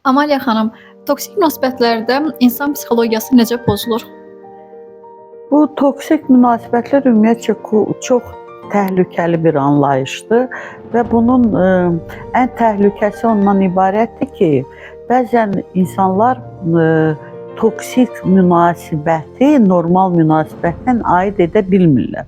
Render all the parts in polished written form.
Amaliya xanım, toksik münasibətlərdə insan psixologiyası necə pozulur? Bu toksik münasibətlər ümumiyyətcə çox təhlükəli bir anlayışdır və bunun ən təhlükəsi ondan ibarətdir ki, bəzən insanlar toksik münasibəti normal münasibətdən ayırd edə bilmirlər.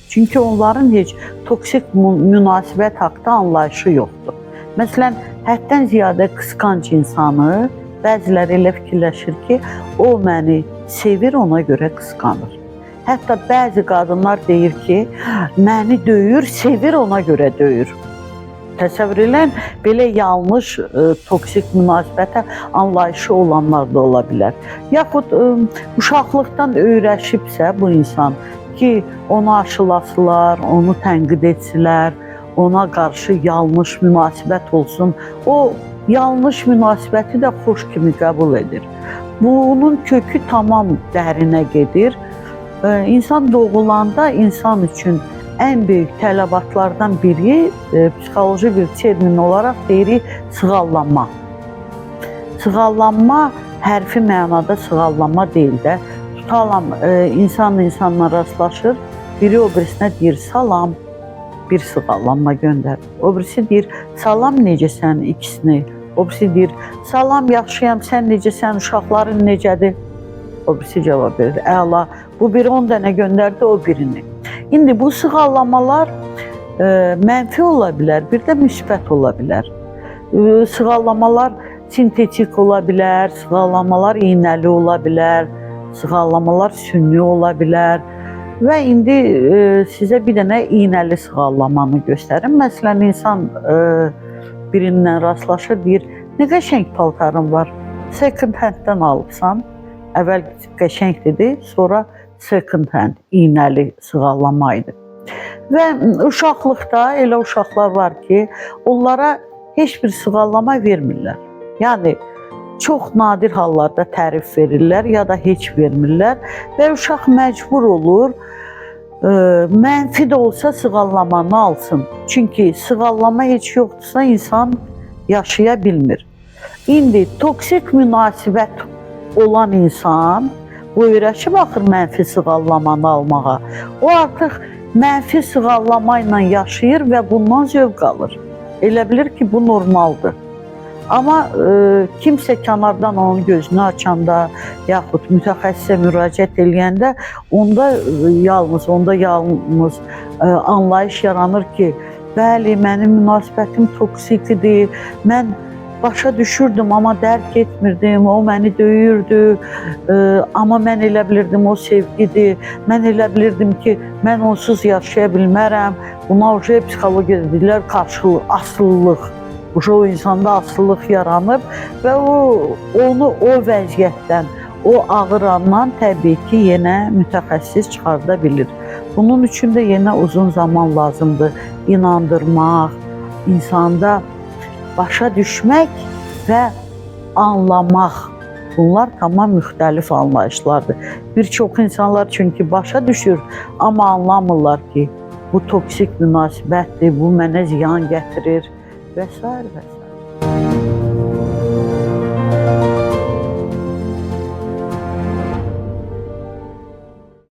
Çünki onların heç toksik münasibət haqqında anlayışı yoxdur. Məsələn, həddən ziyadə qısqanc insanı bəziləri elə fikirləşir ki, o məni sevir, ona görə qısqanır. Hətta bəzi qadınlar deyir ki, məni döyür, sevir, ona görə döyür. Təsəvvür edin, belə yanlış toksik münasibətə anlayışı olanlar da ola bilər. Yaxud uşaqlıqdan öyrəşibsə bu insan ki, onu aşılasılar, onu tənqid etsilər, ona qarşı yanlış münasibət olsun, o yanlış münasibəti də xoş kimi qəbul edir. Bunun kökü tamam dərinə gedir. İnsan doğulanda insan üçün ən böyük tələbatlardan biri psixoloji bir termin olaraq deyirik sığallanma. Sığallanma hərfi mənada sığallanma deyil də. Tutalım, insanla rastlaşır, biri o birisinə deyir salam, bir sığallanma göndərir. O birisi deyir salam necəsən ikisini. O birisi deyir salam yaxşıyam, sən necəsən, uşaqların necədir? O birisi cavab verir əla. Bu biri 10 dənə göndərdi, o birini. İndi bu sığallamalar mənfi ola bilər, bir də müsbət ola bilər. Sığallamalar sintetik ola bilər, sığallamalar iynəli ola bilər, sığallamalar sünni ola bilər. Və indi sizə bir dənə iynəli sığallamanı göstərim. Məsələn, insan birindən rastlaşır, deyir, nə qəşəng paltarın var, second handdən alıbsan. Əvvəl qəşəng dedi, sonra second hand, iynəli sığallama idi. Və uşaqlıqda elə uşaqlar var ki, onlara heç bir sığallama vermirlər. Yəni, çox nadir hallarda tərif verirlər ya da heç vermirlər və uşaq məcbur olur, mənfi də olsa sığallamanı alsın. Çünki sığallama heç yoxdursa insan yaşaya bilmir. İndi toksik münasibət olan insan bu öyrəşib axır mənfi sığallamanı almağa. O artıq mənfi sığallama ilə yaşayır və bundan zövq alır. Elə bilir ki, bu normaldır. Amma kimsə kənardan onun gözünü açanda, yaxud mütəxəssisə müraciət eləyəndə onda yalnız anlayış yaranır ki, bəli, mənim münasibətim toksikidir, mən başa düşürdüm, amma dərk etmirdim, o məni döyürdü, amma mən elə bilirdim, o sevgidir, mən elə bilirdim ki, mən onsuz yaşaya bilmərəm. Buna psixologiya deyirlər, qarşılıq, asılılıq. O insanda asılılıq yaranıb və onu o vəziyyətdən, o ağır andan təbii ki, yenə mütəxəssis çıxarda bilir. Bunun üçün də yenə uzun zaman lazımdır. İnandırmaq, insanda başa düşmək və anlamaq. Bunlar tamam müxtəlif anlayışlardır. Bir çox insanlar çünki başa düşür, amma anlamırlar ki, bu toksik münasibətdir, bu mənə ziyan gətirir və s.